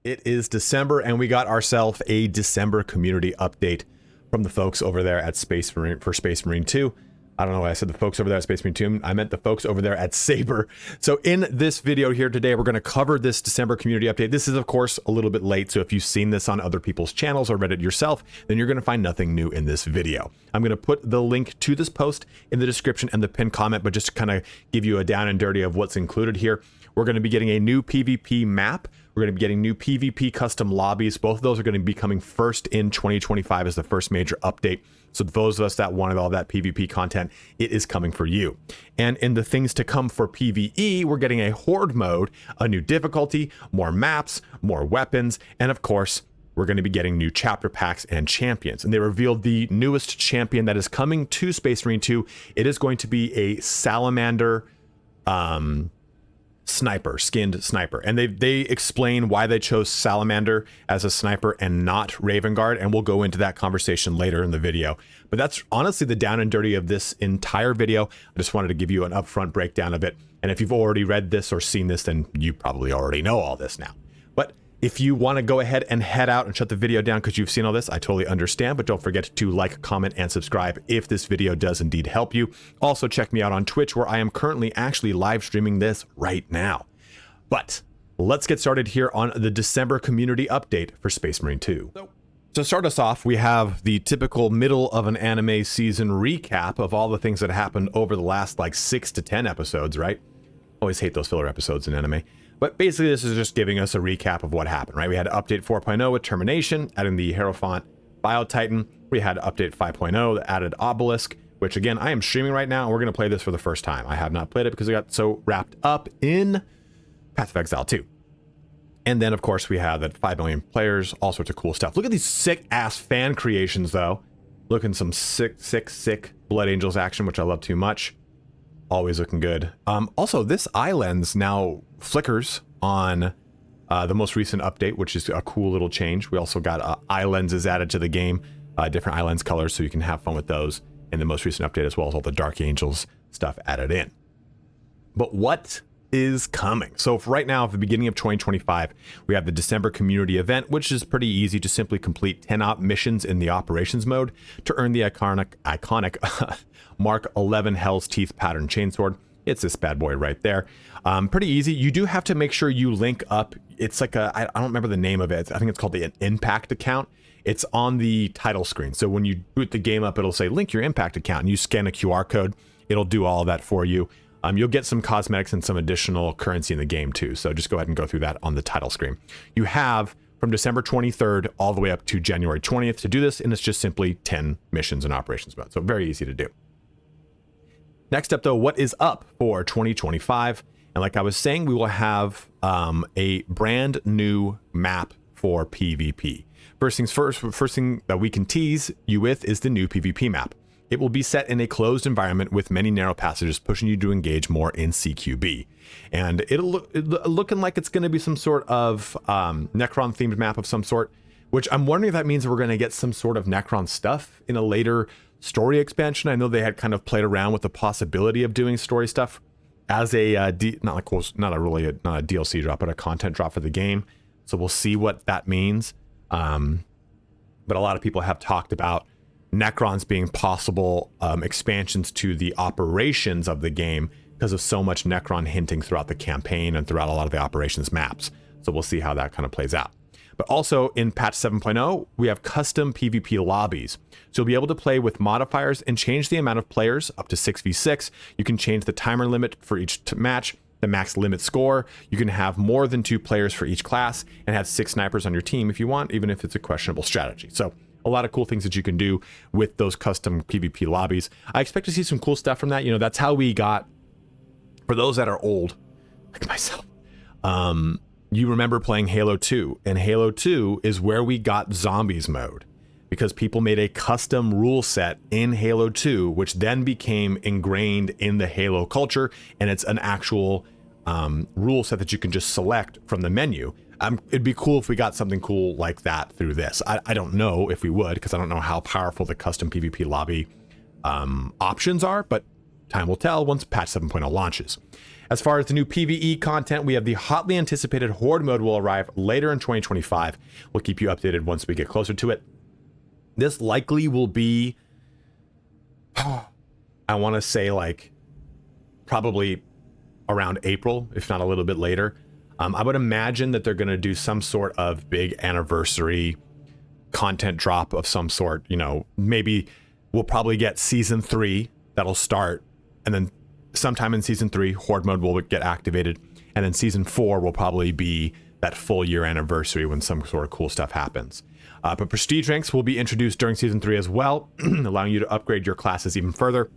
It is December, and we got ourselves a December community update from the folks over there at Space Marine for Space Marine 2. I don't know why I said the folks over there at Space Marine 2. I meant the folks over there at Saber. So in this video here today, we're going to cover this December community update. This is, of course, a little bit late. So if you've seen this on other people's channels or read it yourself, then you're going to find nothing new in this video. I'm going to put the link to this post in the description and the pinned comment, but just to kind of give you a down and dirty of what's included here. We're going to be getting a new PvP map. We're going to be getting new PvP custom lobbies. Both of those are going to be coming first in 2025 as the first major update. So those of us that wanted all that PvP content, it is coming for you. And in the things to come for PvE, we're getting a horde mode, a new difficulty, more maps, more weapons, and of course, we're going to be getting new chapter packs and champions. And they revealed the newest champion that is coming to Space Marine 2. It is going to be a Salamander sniper, skinned sniper, and they explain why they chose Salamander as a sniper and not Raven Guard, and we'll go into that conversation later in the video. But that's honestly the down and dirty of this entire video. I just wanted to give you an upfront breakdown of it, and if you've already read this or seen this, then you probably already know all this now. But if you want to go ahead and head out and shut the video down because you've seen all this, I totally understand, but don't forget to like, comment, and subscribe if this video does indeed help you. Also, check me out on Twitch, where I am currently actually live streaming this right now. But let's get started here on the December community update for Space Marine 2. So to start us off, we have the typical middle of an anime season recap of all the things that happened over the last like 6 to 10 episodes, right? Always hate those filler episodes in anime. But basically, this is just giving us a recap of what happened, right? We had update 4.0 with Termination, adding the Hierophant Bio-Titan. We had update 5.0 that added Obelisk, which again, I am streaming right now, and we're going to play this for the first time. I have not played it because I got so wrapped up in Path of Exile 2. And then, of course, we have that 5 million players, all sorts of cool stuff. Look at these sick-ass fan creations, though. Looking some sick Blood Angels action, which I love too much. Always looking good. Also, this eye lens now flickers on the most recent update, which is a cool little change. We also got eye lenses added to the game, different eye lens colors, so you can have fun with those in the most recent update, as well as all the Dark Angels stuff added in. But what is coming? So right now, at the beginning of 2025, we have the December community event, which is pretty easy to simply complete 10 op missions in the operations mode to earn the iconic Mark 11 Hell's Teeth pattern chainsword. It's this bad boy right there. Pretty easy. You do have to make sure you link up. It's like I don't remember the name of it. I think it's called the Impact account. It's on the title screen. So when you boot the game up, it'll say link your Impact account, and you scan a QR code. It'll do all of that for you. You'll get some cosmetics and some additional currency in the game too. So just go ahead and go through that on the title screen. You have from December 23rd all the way up to January 20th to do this, and it's just simply 10 missions in operations mode. So very easy to do. Next up, though, what is up for 2025? And like I was saying, we will have a brand new map for PvP. First things first, first thing that we can tease you with is the new PvP map. It will be set in a closed environment with many narrow passages, pushing you to engage more in CQB. And it'll look looking like it's going to be some sort of Necron-themed map of some sort, which I'm wondering if that means we're going to get some sort of Necron stuff in a later story expansion. I know they had kind of played around with the possibility of doing story stuff as a not a DLC drop, but a content drop for the game. So we'll see what that means. But a lot of people have talked about Necrons being possible expansions to the operations of the game because of so much Necron hinting throughout the campaign and throughout a lot of the operations maps. So we'll see how that kind of plays out. But also in patch 7.0, we have custom PvP lobbies. So you'll be able to play with modifiers and change the amount of players up to 6v6. You can change the timer limit for each match, the max limit score. You can have more than 2 players for each class and have 6 snipers on your team if you want, even if it's a questionable strategy. So a lot of cool things that you can do with those custom PvP lobbies. I expect to see some cool stuff from that. You know, that's how we got, for those that are old, like myself, you remember playing Halo 2, and Halo 2 is where we got zombies mode because people made a custom rule set in Halo 2, which then became ingrained in the Halo culture, and it's an actual rule set that you can just select from the menu. It'd be cool if we got something cool like that through this. I don't know if we would, because I don't know how powerful the custom PvP lobby options are, but time will tell once patch 7.0 launches. As far as the new PvE content, we have the hotly anticipated Horde mode will arrive later in 2025. We'll keep you updated once we get closer to it. This likely will be, I want to say like probably around April, if not a little bit later. I would imagine that they're going to do some sort of big anniversary content drop of some sort. You know, maybe we'll probably get season 3 that'll start, and then sometime in season 3, Horde mode will get activated, and then season 4 will probably be that full year anniversary when some sort of cool stuff happens. But prestige ranks will be introduced during season 3 as well, allowing you to upgrade your classes even further.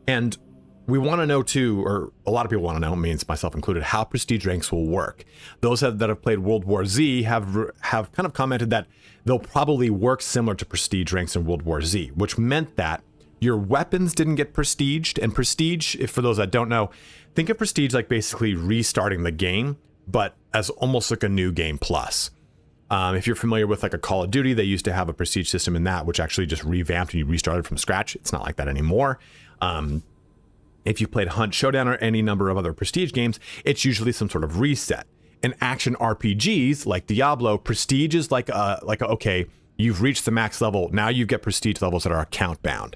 And we want to know too, or a lot of people want to know, means myself included, how prestige ranks will work. Those that have played World War Z have kind of commented that they'll probably work similar to prestige ranks in World War Z, which meant that your weapons didn't get prestiged. And prestige, if for those that don't know, think of prestige like basically restarting the game, but as almost like a new game plus. If you're familiar with like a Call of Duty, they used to have a prestige system in that, which actually just revamped and you restarted from scratch. It's not like that anymore. If you played Hunt Showdown or any number of other prestige games, it's usually some sort of reset. In action RPGs like Diablo, prestige is like okay, you've reached the max level. Now you get prestige levels that are account bound.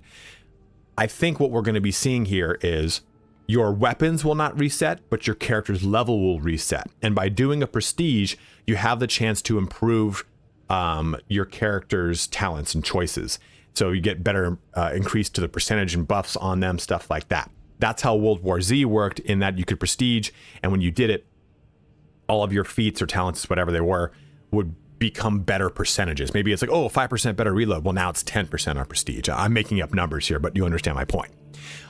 I think what we're going to be seeing here is your weapons will not reset, but your character's level will reset. And by doing a prestige, you have the chance to improve your character's talents and choices. So you get better increase to the percentage and buffs on them, stuff like that. That's how World War Z worked, in that you could prestige, and when you did it, all of your feats or talents, whatever they were, would become better percentages. Maybe it's like, oh, 5% better reload. Well, now it's 10% on prestige. I'm making up numbers here, but you understand my point.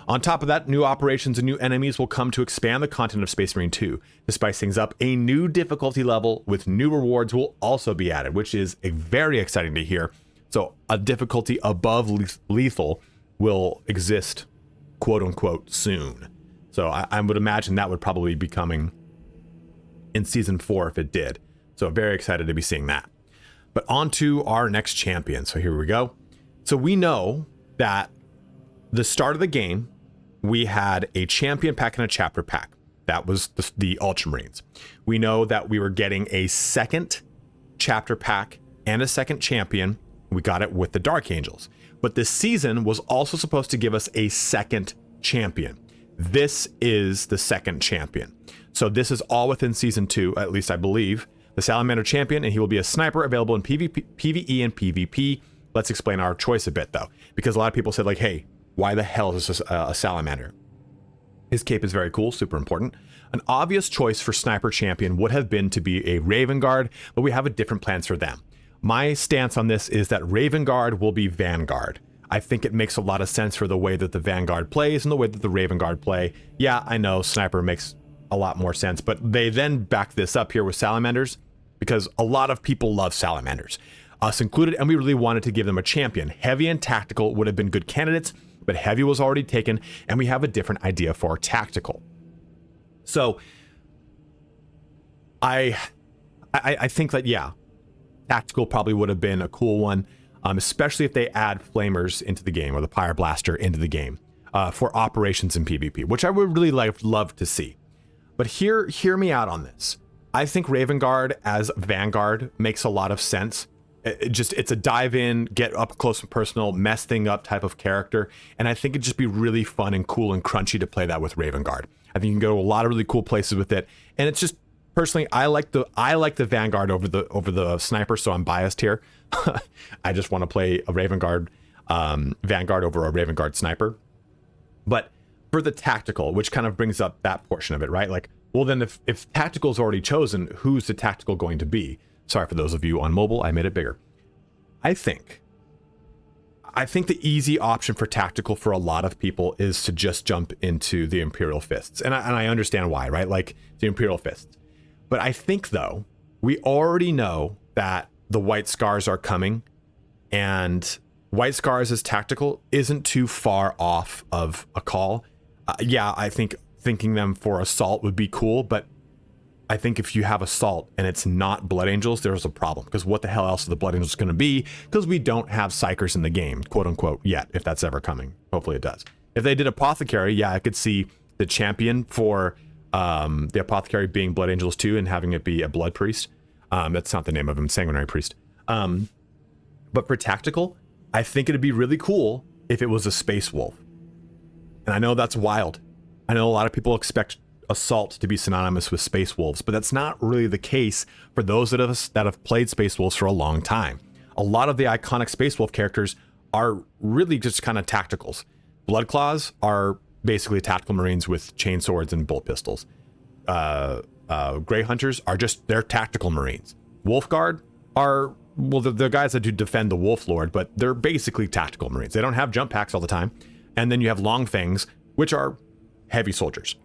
On top of that, new operations and new enemies will come to expand the content of Space Marine 2. To spice things up, a new difficulty level with new rewards will also be added, which is very exciting to hear. So a difficulty above lethal will exist, quote unquote, soon. So I would imagine that would probably be coming in season 4 if it did. So very excited to be seeing that. But on to our next champion. So here we go. So we know that the start of the game, we had a champion pack and a chapter pack. That was the Ultramarines. We know that we were getting a second chapter pack and a second champion. We got it with the Dark Angels. But this season was also supposed to give us a second champion. This is the second champion. So this is all within season 2, at least I believe. The Salamander Champion, and he will be a sniper available in PvE and PvP. Let's explain our choice a bit though, because a lot of people said like, hey, why the hell is this a Salamander? His cape is very cool, super important. An obvious choice for Sniper Champion would have been to be a Raven Guard, but we have a different plans for them. My stance on this is that Raven Guard will be Vanguard. I think it makes a lot of sense for the way that the Vanguard plays and the way that the Raven Guard play. Yeah, I know Sniper makes a lot more sense, but they then back this up here with Salamanders because a lot of people love Salamanders, us included, and we really wanted to give them a champion. Heavy and Tactical would have been good candidates, but Heavy was already taken, and we have a different idea for Tactical. So I think that, yeah, Tactical probably would have been a cool one, especially if they add Flamers into the game or the Pyre Blaster into the game for operations in PvP, which I would really love to see. But hear me out on this. I think Raven Guard as Vanguard makes a lot of sense. It's a dive in, get up close and personal, mess thing up type of character. And I think it'd just be really fun and cool and crunchy to play that with Raven Guard. I think you can go to a lot of really cool places with it. And it's just, personally, I like the Vanguard over the Sniper, so I'm biased here. I just want to play a Raven Guard Vanguard over a Raven Guard Sniper. But for the Tactical, which kind of brings up that portion of it, right? Like, well, then if Tactical is already chosen, who's the Tactical going to be? Sorry for those of you on mobile, I made it bigger. I think the easy option for Tactical for a lot of people is to just jump into the Imperial Fists. And I understand why, right? Like the Imperial Fists. But I think, though, we already know that the White Scars are coming, and White Scars as Tactical isn't too far off of a call. Yeah, I think thinking them for Assault would be cool, but I think if you have Assault and it's not Blood Angels, there's a problem, because what the hell else are the Blood Angels going to be? Because we don't have Psychers in the game, quote unquote, yet, if that's ever coming. Hopefully it does. If they did Apothecary, yeah, I could see the champion for the Apothecary being Blood Angels 2 and having it be a Blood Priest. That's not the name of him, Sanguinary Priest. But for tactical, I think it'd be really cool if it was a Space Wolf. And I know that's wild. I know a lot of people expect Assault to be synonymous with Space Wolves, but that's not really the case for those that have played Space Wolves for a long time. A lot of the iconic Space Wolf characters are really just kind of tacticals. Blood Claws are basically tactical Marines with chain swords and bolt pistols. Grey Hunters are they're tactical Marines. Wolf Guard are, well, the guys that do defend the Wolf Lord, but they're basically tactical Marines. They don't have jump packs all the time. And then you have Long Fangs, which are heavy soldiers.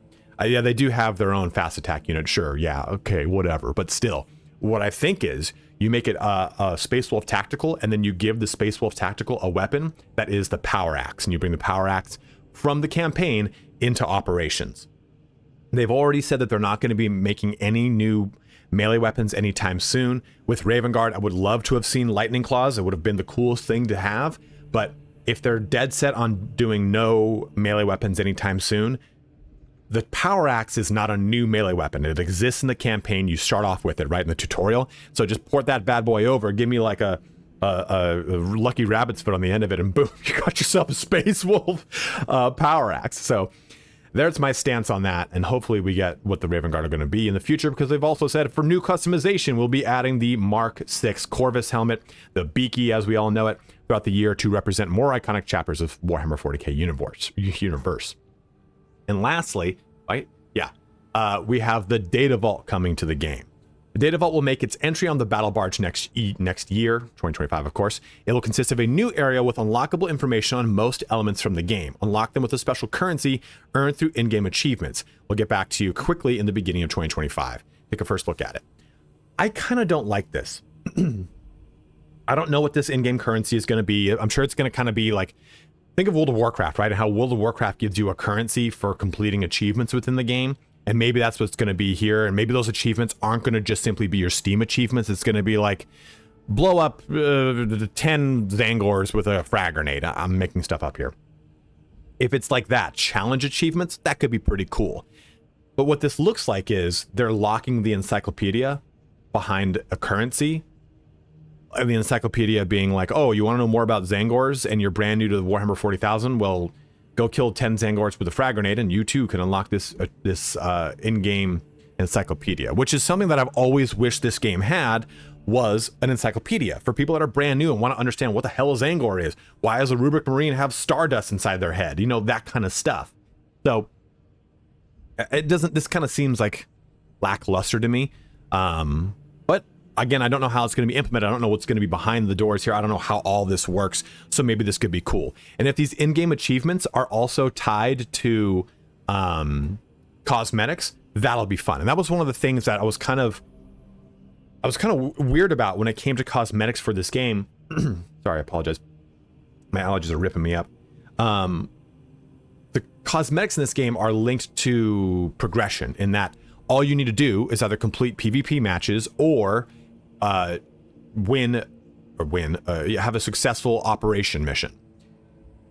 Yeah, they do have their own fast attack unit. Sure, yeah, okay, whatever. But still, what I think is you make it a Space Wolf Tactical, and then you give the Space Wolf Tactical a weapon that is the Power Axe, and you bring the Power Axe from the campaign into operations. They've already said that they're not going to be making any new melee weapons anytime soon. With Raven Guard, I would love to have seen Lightning Claws. It would have been the coolest thing to have. But if they're dead set on doing no melee weapons anytime soon, the Power Axe is not a new melee weapon. It exists in the campaign. You start off with it, right, in the tutorial. So just port that bad boy over. Give me like a lucky rabbit's foot on the end of it, and boom, you got yourself a Space Wolf Power Axe. So there's my stance on that, and hopefully we get what the Raven Guard are going to be in the future, because they've also said for new customization, we'll be adding the Mark 6 Corvus helmet, the Beaky as we all know it, throughout the year to represent more iconic chapters of Warhammer 40k universe. And lastly, right? Yeah, we have the Data Vault coming to the game. The Data Vault will make its entry on the Battle Barge next year, 2025, of course. It will consist of a new area with unlockable information on most elements from the game. Unlock them with a special currency earned through in-game achievements. We'll get back to you quickly in the beginning of 2025. Take a first look at it. I kind of don't like this. I don't know what this in-game currency is going to be. I'm sure it's going to kind of be like, think of World of Warcraft, right? And how World of Warcraft gives you a currency for completing achievements within the game. And maybe that's what's going to be here. And maybe those achievements aren't going to just simply be your Steam achievements. It's going to be like, blow up 10 Zangors with a frag grenade. I'm making stuff up here. If it's like that, challenge achievements, that could be pretty cool. But what this looks like is they're locking the encyclopedia behind a currency. And the encyclopedia being like, oh, you want to know more about Zangors and you're brand new to the Warhammer 40,000? Well, go kill 10 Zangors with a frag grenade and you too can unlock this in-game encyclopedia, which is something that I've always wished this game had, was an encyclopedia for people that are brand new and want to understand what the hell a Zangor is. Why does a Rubric Marine have stardust inside their head? You know, that kind of stuff. So this kind of seems like lackluster to me. But again, I don't know how it's going to be implemented. I don't know what's going to be behind the doors here. I don't know how all this works. So maybe this could be cool. And if these in-game achievements are also tied to cosmetics, that'll be fun. And that was one of the things that I was kind of weird about when it came to cosmetics for this game. Sorry, I apologize. My allergies are ripping me up. The cosmetics in this game are linked to progression, in that all you need to do is either complete PvP matches or have a successful operation mission.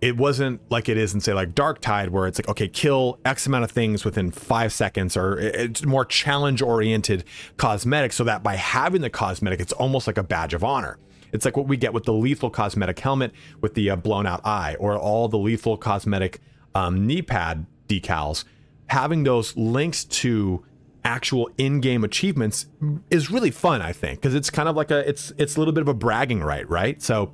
It wasn't like it is in, say, like Dark Tide, where it's like, okay, kill X amount of things within 5 seconds, or it's more challenge-oriented cosmetic, so that by having the cosmetic, it's almost like a badge of honor. It's like what we get with the lethal cosmetic helmet with the blown out eye, or all the lethal cosmetic knee pad decals. Having those links to actual in-game achievements is really fun, I think, because it's kind of like it's a little bit of a bragging right? So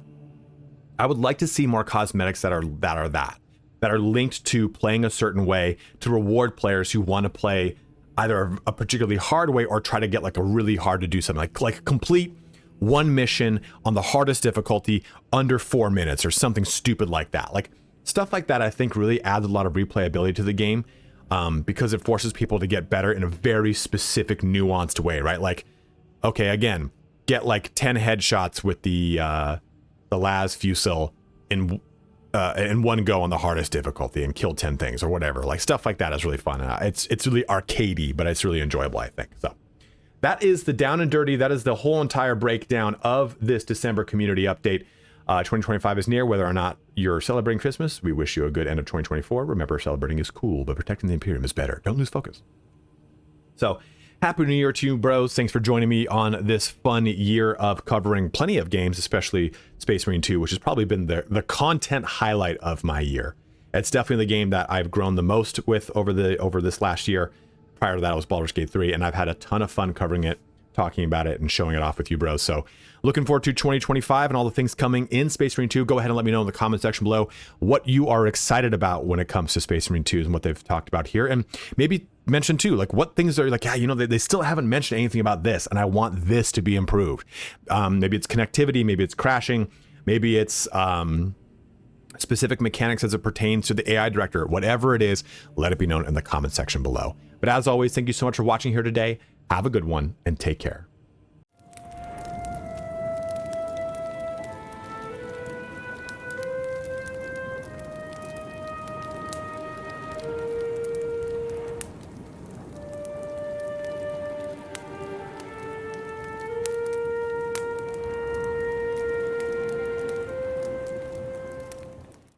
I would like to see more cosmetics that are linked to playing a certain way, to reward players who want to play either a particularly hard way or try to get like a really hard to do something, like complete one mission on the hardest difficulty under 4 minutes or something stupid like that. Like stuff like that, I think really adds a lot of replayability to the game, because it forces people to get better in a very specific, nuanced way, right? Like, okay, again, get like 10 headshots with the Las Fusil in one go on the hardest difficulty and kill 10 things or whatever. Like stuff like that is really fun. It's really arcadey, but it's really enjoyable, I think. So that is the down and dirty. That is the whole entire breakdown of this December community update. 2025 is near. Whether or not you're celebrating Christmas, we wish you a good end of 2024. Remember, celebrating is cool, but protecting the Imperium is better. Don't lose focus. So, Happy New Year to you, bros. Thanks for joining me on this fun year of covering plenty of games, especially Space Marine 2, which has probably been the content highlight of my year. It's definitely the game that I've grown the most with over this last year. Prior to that, it was Baldur's Gate 3, and I've had a ton of fun covering it, talking about it, and showing it off with you, bros. So looking forward to 2025 and all the things coming in Space Marine 2. Go ahead and let me know in the comment section below what you are excited about when it comes to Space Marine 2 and what they've talked about here. And maybe mention too, like what things are like, yeah, you know, they still haven't mentioned anything about this, and I want this to be improved. Maybe it's connectivity, maybe it's crashing, maybe it's specific mechanics as it pertains to the AI director. Whatever it is, let it be known in the comment section below. But as always, thank you so much for watching here today. Have a good one and take care.